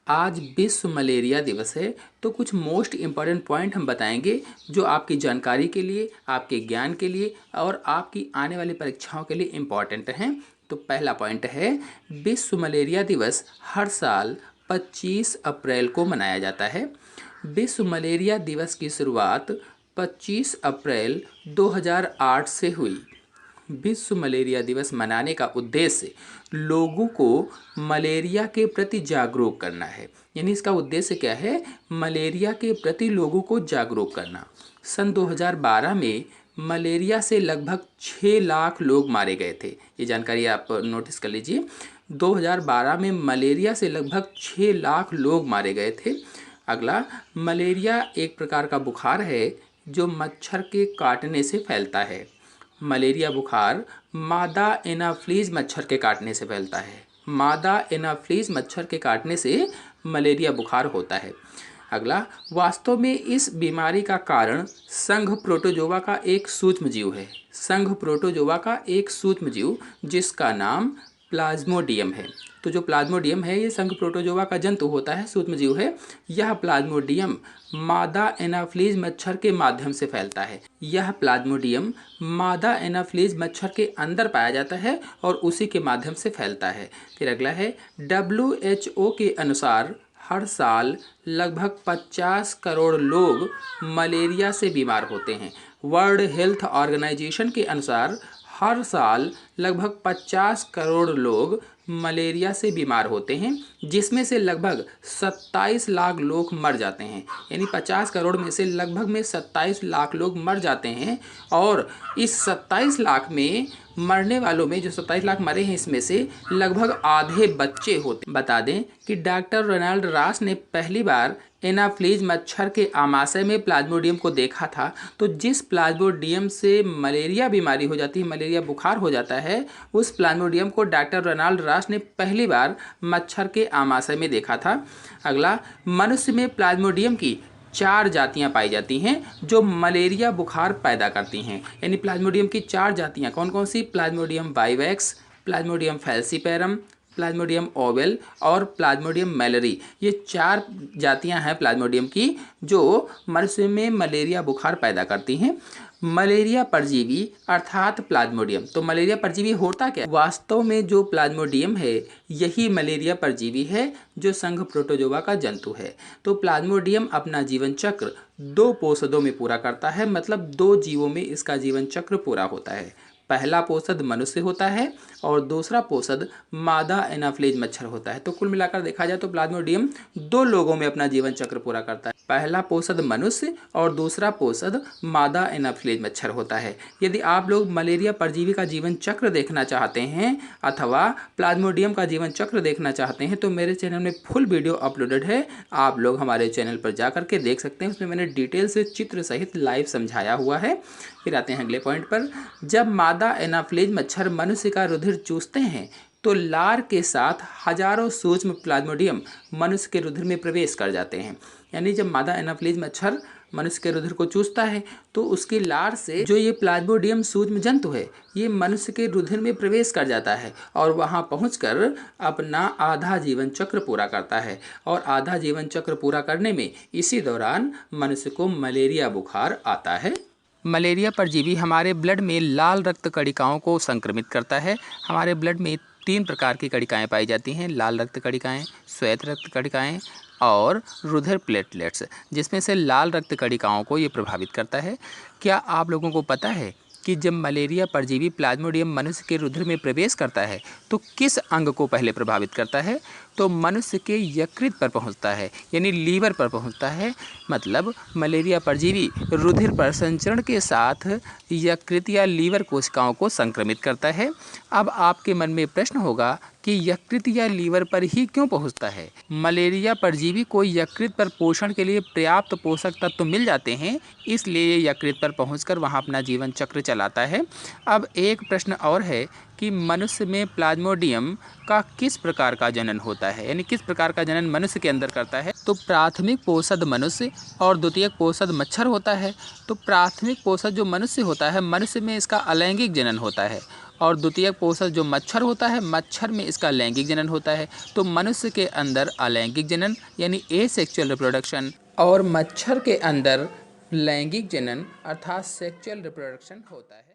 आज विश्व मलेरिया दिवस है। तो कुछ मोस्ट इम्पॉर्टेंट पॉइंट हम बताएंगे जो आपकी जानकारी के लिए, आपके ज्ञान के लिए और आपकी आने वाली परीक्षाओं के लिए इम्पॉर्टेंट हैं। तो पहला पॉइंट है, विश्व मलेरिया दिवस हर साल 25 अप्रैल को मनाया जाता है। विश्व मलेरिया दिवस की शुरुआत 25 अप्रैल 2008 से हुई। विश्व मलेरिया दिवस मनाने का उद्देश्य लोगों को मलेरिया के प्रति जागरूक करना है। यानी इसका उद्देश्य क्या है? मलेरिया के प्रति लोगों को जागरूक करना। सन 2012 में मलेरिया से लगभग 6 लाख लोग मारे गए थे। ये जानकारी आप नोटिस कर लीजिए। 2012 में मलेरिया से लगभग 6 लाख लोग मारे गए थे। अगला, मलेरिया एक प्रकार का बुखार है जो मच्छर के काटने से फैलता है। मलेरिया बुखार मादा एनाफ्लीज मच्छर के काटने से फैलता है। मादा एनाफ्लीज मच्छर के काटने से मलेरिया बुखार होता है। अगला, वास्तव में इस बीमारी का कारण संघ प्रोटोजोआ का एक सूक्ष्म जीव है। संघ प्रोटोजोआ का एक सूक्ष्म जीव जिसका नाम प्लाज्मोडियम है। तो जो प्लाज्मोडियम है ये संघ प्रोटोजोआ का जंतु होता है, सूक्ष्म जीव है। यह प्लाज्मोडियम मादा एनाफ्लीज मच्छर के माध्यम से फैलता है। यह प्लाज्मोडियम मादा एनाफ्लीज मच्छर के अंदर पाया जाता है और उसी के माध्यम से फैलता है। फिर अगला है, WHO के अनुसार हर साल लगभग 50 करोड़ लोग मलेरिया से बीमार होते हैं। वर्ल्ड हेल्थ ऑर्गेनाइजेशन के अनुसार हर साल लगभग 50 करोड़ लोग मलेरिया से बीमार होते हैं, जिसमें से लगभग 27 लाख लोग मर जाते हैं। यानी 50 करोड़ में से लगभग में 27 लाख लोग मर जाते हैं। और इस 27 लाख में मरने वालों में जो 27 लाख मरे हैं, इसमें से लगभग आधे बच्चे होते। बता दें कि डॉक्टर रोनाल्ड रॉस ने पहली बार एनाफ्लीज मच्छर के आमाशय में प्लाज्मोडियम को देखा था। तो जिस प्लाज्मोडियम से मलेरिया बीमारी हो जाती है, मलेरिया बुखार हो जाता है, उस प्लाज्मोडियम को डॉक्टर रोनाल्ड रॉस ने पहली बार मच्छर के आमाशय में देखा था। अगला, मनुष्य में प्लाज्मोडियम की 4 जातियां पाई जाती हैं जो मलेरिया बुखार पैदा करती हैं। यानी प्लाज्मोडियम की 4 जातियां कौन कौन सी? Plasmodium vivax, Plasmodium falciparum, Plasmodium ovale और प्लाज्मोडियम मैलरी। ये 4 जातियां हैं प्लाज्मोडियम की जो मनुष्य में मलेरिया बुखार पैदा करती हैं। मलेरिया परजीवी अर्थात प्लाज्मोडियम। तो मलेरिया परजीवी होता क्या? वास्तव में जो प्लाज्मोडियम है यही मलेरिया परजीवी है जो संघ प्रोटोजोआ का जंतु है। तो प्लाज्मोडियम अपना जीवन चक्र 2 पोषदों में पूरा करता है, मतलब 2 जीवों में इसका जीवन चक्र पूरा होता है। पहला पोषद मनुष्य होता है और दूसरा पोषद मादा एनाफ्लीज मच्छर होता है। तो कुल मिलाकर देखा जाए तो प्लाज्मोडियम 2 लोगों में अपना जीवन चक्र पूरा करता है। पहला पोषद मनुष्य और दूसरा पोषद मादा एनाफ्लीज मच्छर होता है। यदि आप लोग मलेरिया परजीवी का जीवन चक्र देखना चाहते हैं अथवा प्लाज्मोडियम का जीवन चक्र देखना चाहते हैं तो मेरे चैनल में फुल वीडियो अपलोडेड है। आप लोग हमारे चैनल पर जा करके देख सकते हैं। उसमें मैंने डिटेल से चित्र सहित लाइव समझाया हुआ है। फिर आते हैं अगले पॉइंट पर। जब मादा एनाफ्लीज मच्छर मनुष्य का रुधिर चूसते हैं तो लार के साथ हजारों सूक्ष्म प्लाज्मोडियम मनुष्य के रुधिर में प्रवेश कर जाते हैं। यानी जब मादा एनाफ्लीज मच्छर मनुष्य के रुधिर को चूसता है तो उसकी लार से जो ये प्लाज्मोडियम सूक्ष्म जंतु है ये मनुष्य के रुधिर में प्रवेश कर जाता है और वहाँ पहुंचकर अपना आधा जीवन चक्र पूरा करता है। और आधा जीवन चक्र पूरा करने में इसी दौरान मनुष्य को मलेरिया बुखार आता है। मलेरिया परजीवी हमारे ब्लड में लाल रक्त कणिकाओं को संक्रमित करता है। हमारे ब्लड में 3 प्रकार की कणिकाएं पाई जाती हैं, लाल रक्त कणिकाएं, श्वेत रक्त कणिकाएं और रुधिर प्लेटलेट्स, जिसमें से लाल रक्त कणिकाओं को ये प्रभावित करता है। क्या आप लोगों को पता है कि जब मलेरिया परजीवी प्लाज्मोडियम मनुष्य के रुधिर में प्रवेश करता है तो किस अंग को पहले प्रभावित करता है? तो मनुष्य के यकृत पर पहुंचता है, यानी लीवर पर पहुंचता है। मतलब मलेरिया परजीवी रुधिर पर संचरण के साथ यकृत या लीवर कोशिकाओं को संक्रमित करता है। अब आपके मन में प्रश्न होगा कि यकृत या लीवर पर ही क्यों पहुंचता है? मलेरिया परजीवी को यकृत पर पोषण के लिए पर्याप्त पोषक तत्व मिल जाते हैं, इसलिए यकृत पर पहुंचकर वहां अपना जीवन चक्र चलाता है। अब एक प्रश्न और है कि मनुष्य में प्लाज्मोडियम का किस प्रकार का जनन होता है, यानी किस प्रकार का जनन मनुष्य के अंदर करता है? तो प्राथमिक पोषद मनुष्य और द्वितीयक पोषद मच्छर होता है। तो प्राथमिक पोषद जो मनुष्य होता है, मनुष्य में इसका अलैंगिक जनन होता है और द्वितीयक पोषक जो मच्छर होता है, मच्छर में इसका लैंगिक जनन होता है। तो मनुष्य के अंदर अलैंगिक जनन यानी एसेक्सुअल रिप्रोडक्शन और मच्छर के अंदर लैंगिक जनन अर्थात सेक्सुअल रिप्रोडक्शन होता है।